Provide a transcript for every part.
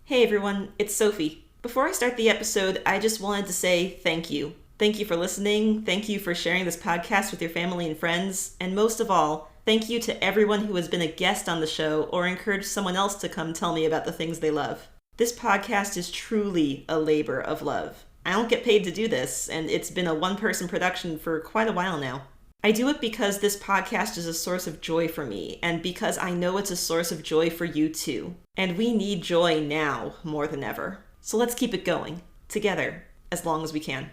Hey everyone, it's Sophie. Before I start the episode, I just wanted to say thank you. Thank you for listening, thank you for sharing this podcast with your family and friends, and most of all, thank you to everyone who has been a guest on the show or encouraged someone else to come tell me about the things they love. This podcast is truly a labor of love. I don't get paid to do this, and it's been a one-person production for quite a while now. I do it because this podcast is a source of joy for me, and because I know it's a source of joy for you too. And we need joy now more than ever. So let's keep it going, together, as long as we can.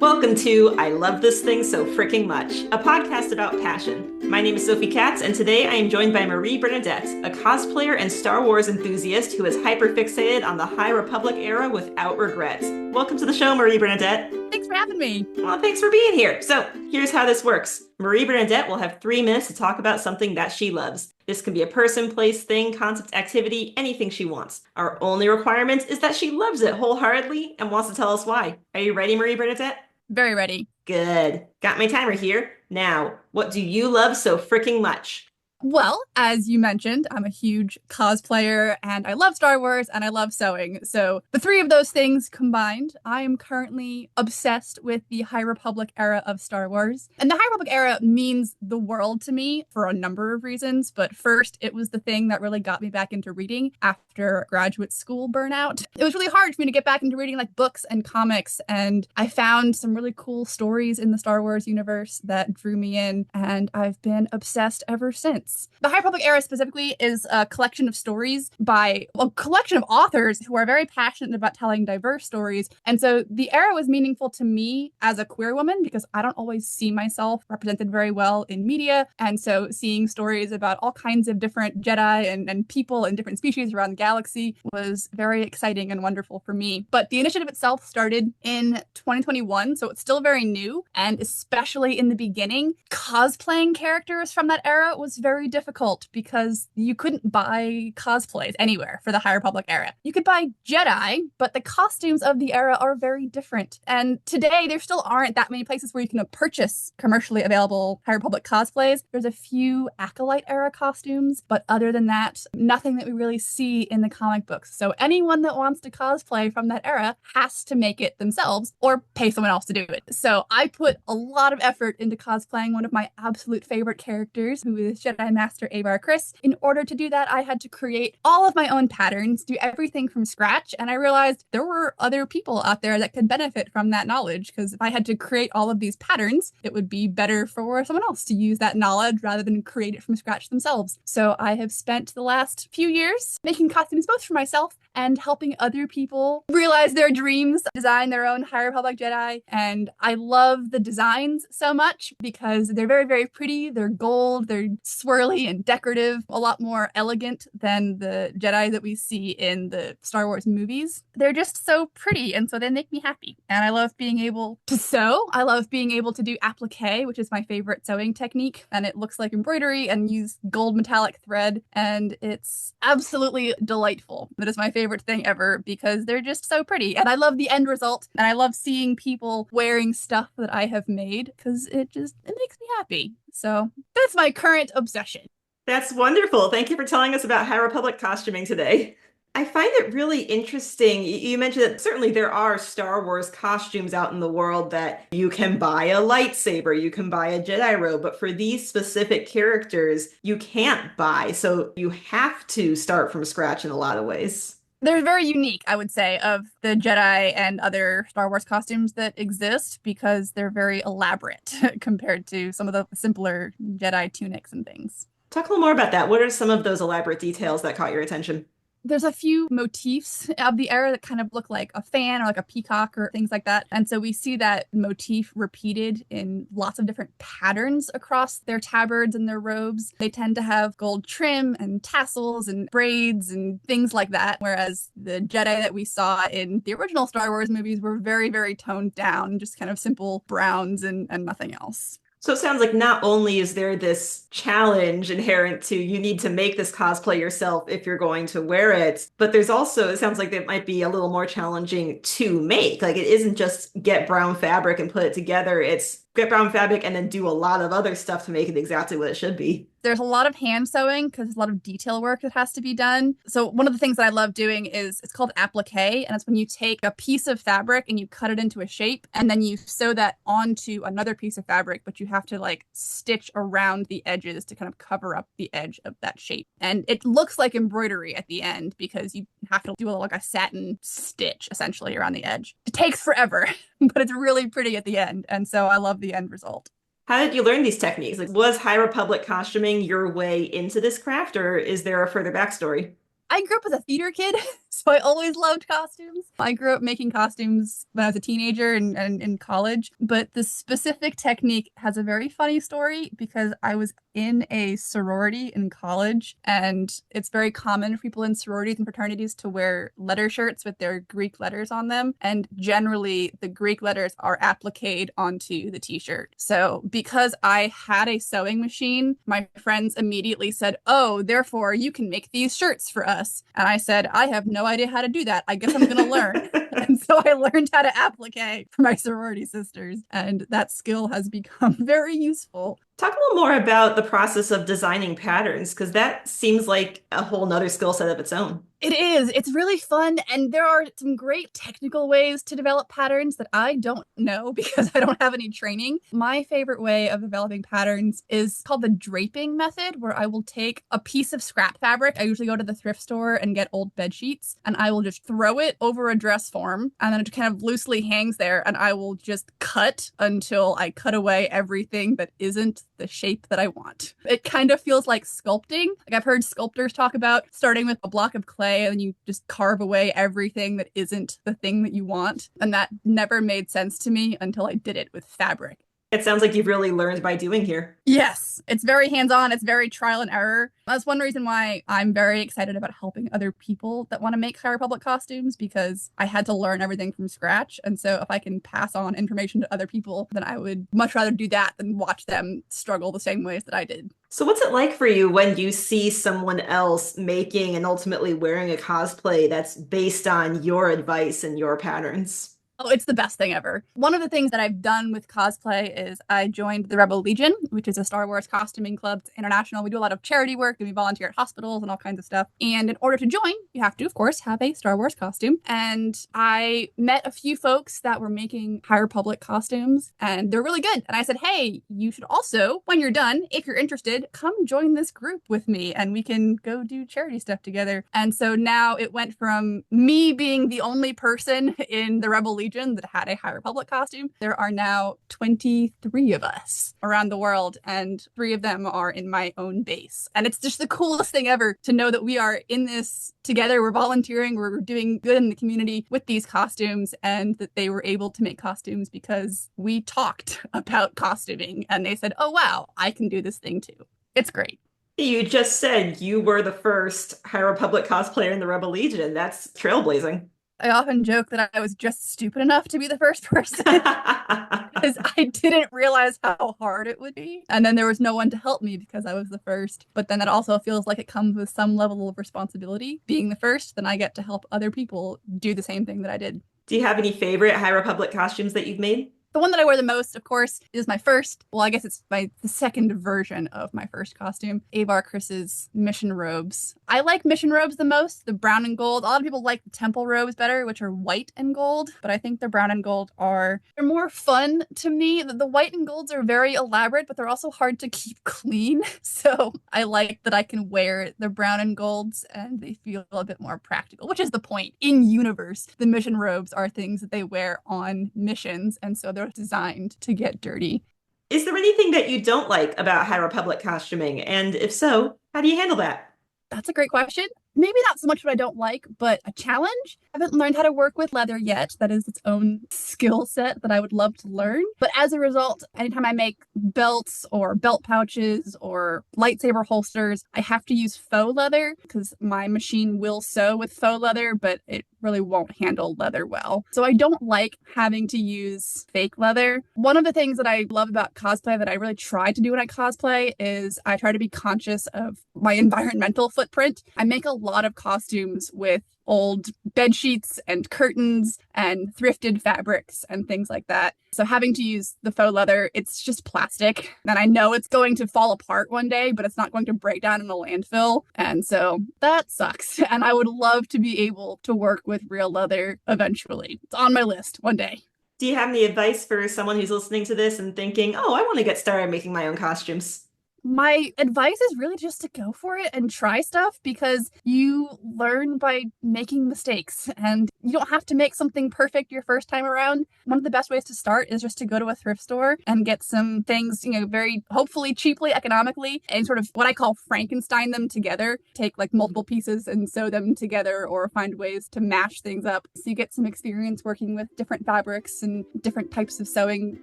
Welcome to I Love This Thing So Fricking Much, a podcast about passion. My name is Sophie Katz, and today I am joined by Marie Bernadette, a cosplayer and Star Wars enthusiast who is hyperfixated on the High Republic era without regrets. Welcome to the show, Marie Bernadette. Thanks for having me. Well, thanks for being here. So, here's how this works. Marie Bernadette will have 3 minutes to talk about something that she loves. This can be a person, place, thing, concept, activity, anything she wants. Our only requirement is that she loves it wholeheartedly and wants to tell us why. Are you ready, Marie Bernadette? Very ready. Good. Got my timer here. Now, what do you love so fricking much? Well, as you mentioned, I'm a huge cosplayer and I love Star Wars and I love sewing. So the 3 of those things combined, I am currently obsessed with the High Republic era of Star Wars. And the High Republic era means the world to me for a number of reasons. But first, it was the thing that really got me back into reading after graduate school burnout. It was really hard for me to get back into reading like books and comics. And I found some really cool stories in the Star Wars universe that drew me in. And I've been obsessed ever since. The High Republic era specifically is a collection of stories by a collection of authors who are very passionate about telling diverse stories. And so the era was meaningful to me as a queer woman because I don't always see myself represented very well in media. And so seeing stories about all kinds of different Jedi and people and different species around the galaxy was very exciting and wonderful for me. But the initiative itself started in 2021, so it's still very new. And especially in the beginning, cosplaying characters from that era was very difficult because you couldn't buy cosplays anywhere for the High Republic era. You could buy Jedi, but the costumes of the era are very different. And today, there still aren't that many places where you can purchase commercially available High Republic cosplays. There's a few Acolyte era costumes, but other than that, nothing that we really see in the comic books. So anyone that wants to cosplay from that era has to make it themselves or pay someone else to do it. So I put a lot of effort into cosplaying one of my absolute favorite characters, who is Jedi Master Avar Kriss. In order to do that, I had to create all of my own patterns, do everything from scratch, and I realized there were other people out there that could benefit from that knowledge, because if I had to create all of these patterns, it would be better for someone else to use that knowledge rather than create it from scratch themselves. So I have spent the last few years making costumes both for myself and helping other people realize their dreams, design their own High Republic Jedi. And I love the designs so much because they're very, very pretty. They're gold, they're swirly and decorative, a lot more elegant than the Jedi that we see in the Star Wars movies. They're just so pretty, and so they make me happy. And I love being able to sew. I love being able to do applique, which is my favorite sewing technique. And it looks like embroidery and use gold metallic thread. And it's absolutely delightful. That is my favorite thing ever because they're just so pretty. And I love the end result. And I love seeing people wearing stuff that I have made because it makes me happy. So that's my current obsession. That's wonderful. Thank you for telling us about High Republic costuming today. I find it really interesting. You mentioned that certainly there are Star Wars costumes out in the world that you can buy a lightsaber, you can buy a Jedi robe, but for these specific characters, you can't buy. So you have to start from scratch in a lot of ways. They're very unique, I would say, of the Jedi and other Star Wars costumes that exist because they're very elaborate compared to some of the simpler Jedi tunics and things. Talk a little more about that. What are some of those elaborate details that caught your attention? There's a few motifs of the era that kind of look like a fan or like a peacock or things like that. And so we see that motif repeated in lots of different patterns across their tabards and their robes. They tend to have gold trim and tassels and braids and things like that. Whereas the Jedi that we saw in the original Star Wars movies were very, very toned down, just kind of simple browns and nothing else. So it sounds like not only is there this challenge inherent to you need to make this cosplay yourself if you're going to wear it, but there's also, it sounds like it might be a little more challenging to make. Like it isn't just get brown fabric and put it together. It's get brown fabric and then do a lot of other stuff to make it exactly what it should be. There's a lot of hand sewing because there's a lot of detail work that has to be done. So one of the things that I love doing is it's called applique, and it's when you take a piece of fabric and you cut it into a shape, and then you sew that onto another piece of fabric, but you have to like stitch around the edges to kind of cover up the edge of that shape. And it looks like embroidery at the end because you have to do like a satin stitch essentially around the edge. It takes forever, but it's really pretty at the end. And so I love the end result. How did you learn these techniques? Like, was High Republic costuming your way into this craft, or is there a further backstory? I grew up as a theater kid, so I always loved costumes. I grew up making costumes when I was a teenager and in college, but the specific technique has a very funny story because I was in a sorority in college, and it's very common for people in sororities and fraternities to wear letter shirts with their Greek letters on them, and generally the Greek letters are appliqued onto the t-shirt. So because I had a sewing machine, my friends immediately said, "Oh, therefore you can make these shirts for us." And I said, "I have no idea how to do that. I guess I'm going to learn." And so I learned how to applique for my sorority sisters, and that skill has become very useful. Talk a little more about the process of designing patterns, because that seems like a whole nother skill set of its own. It is. It's really fun. And there are some great technical ways to develop patterns that I don't know because I don't have any training. My favorite way of developing patterns is called the draping method, where I will take a piece of scrap fabric. I usually go to the thrift store and get old bed sheets, and I will just throw it over a dress form, and then it kind of loosely hangs there, and I will just cut until I cut away everything that isn't the shape that I want. It kind of feels like sculpting. Like I've heard sculptors talk about starting with a block of clay and you just carve away everything that isn't the thing that you want. And that never made sense to me until I did it with fabric. It sounds like you've really learned by doing here. Yes, it's very hands-on. It's very trial and error. That's one reason why I'm very excited about helping other people that want to make High Republic costumes, because I had to learn everything from scratch. And so if I can pass on information to other people, then I would much rather do that than watch them struggle the same ways that I did. So what's it like for you when you see someone else making and ultimately wearing a cosplay that's based on your advice and your patterns? Oh, it's the best thing ever. One of the things that I've done with cosplay is I joined the Rebel Legion, which is a Star Wars costuming club. It's international. We do a lot of charity work and we volunteer at hospitals and all kinds of stuff. And in order to join, you have to, of course, have a Star Wars costume. And I met a few folks that were making High Republic costumes, and they're really good. And I said, "Hey, you should also, when you're done, if you're interested, come join this group with me and we can go do charity stuff together." And so now it went from me being the only person in the Rebel Legion that had a High Republic costume. There are now 23 of us around the world, and 3 of them are in my own base. And it's just the coolest thing ever to know that we are in this together. We're volunteering, we're doing good in the community with these costumes, and that they were able to make costumes because we talked about costuming and they said, "Oh, wow, I can do this thing too." It's great. You just said you were the first High Republic cosplayer in the Rebel Legion. That's trailblazing. I often joke that I was just stupid enough to be the first person because I didn't realize how hard it would be. And then there was no one to help me because I was the first. But then that also feels like it comes with some level of responsibility. Being the first, then I get to help other people do the same thing that I did. Do you have any favorite High Republic costumes that you've made? The one that I wear the most, of course, is my first. Well, I guess it's the second version of my first costume, Avar Chris's mission robes. I like mission robes the most, the brown and gold. A lot of people like the temple robes better, which are white and gold, but I think the brown and gold they're more fun to me. The white and golds are very elaborate, but they're also hard to keep clean. So I like that I can wear the brown and golds and they feel a bit more practical, which is the point. In universe, the mission robes are things that they wear on missions, and so they're designed to get dirty. Is there anything that you don't like about High Republic costuming? And if so, how do you handle that? That's a great question. Maybe not so much what I don't like, but a challenge. I haven't learned how to work with leather yet. That is its own skill set that I would love to learn. But as a result, anytime I make belts or belt pouches or lightsaber holsters, I have to use faux leather because my machine will sew with faux leather, but it really won't handle leather well. So I don't like having to use fake leather. One of the things that I love about cosplay that I really try to do when I cosplay is I try to be conscious of my environmental footprint. I make a lot of costumes with old bed sheets and curtains and thrifted fabrics and things like that. So having to use the faux leather, it's just plastic. And I know it's going to fall apart one day, but it's not going to break down in a landfill. And so that sucks. And I would love to be able to work with real leather eventually. It's on my list one day. Do you have any advice for someone who's listening to this and thinking, oh, I want to get started making my own costumes? My advice is really just to go for it and try stuff, because you learn by making mistakes and you don't have to make something perfect your first time around. One of the best ways to start is just to go to a thrift store and get some things, very hopefully cheaply, economically, and sort of what I call Frankenstein them together. Take like multiple pieces and sew them together, or find ways to mash things up. So you get some experience working with different fabrics and different types of sewing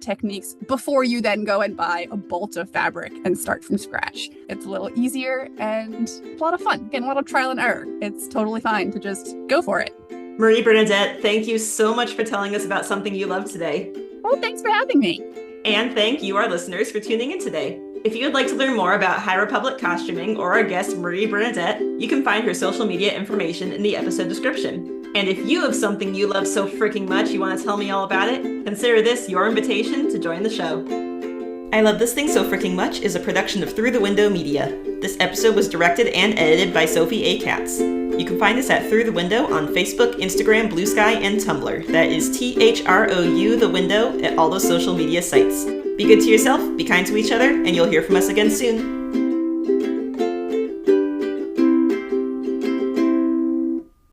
techniques before you then go and buy a bolt of fabric and start from scratch. It's a little easier and a lot of fun. Again, a lot of trial and error. It's totally fine to just go for it. Marie Bernadette, thank you so much for telling us about something you love today. Well, thanks for having me. And thank you, our listeners, for tuning in today. If you would like to learn more about High Republic costuming or our guest, Marie Bernadette, you can find her social media information in the episode description. And if you have something you love so freaking much you want to tell me all about it, consider this your invitation to join the show. I Love This Thing So Freaking Much is a production of Through the Window Media. This episode was directed and edited by Sophie A. Katz. You can find us at Through the Window on Facebook, Instagram, Blue Sky, and Tumblr. That is THROU The Window at all those social media sites. Be good to yourself, be kind to each other, and you'll hear from us again soon.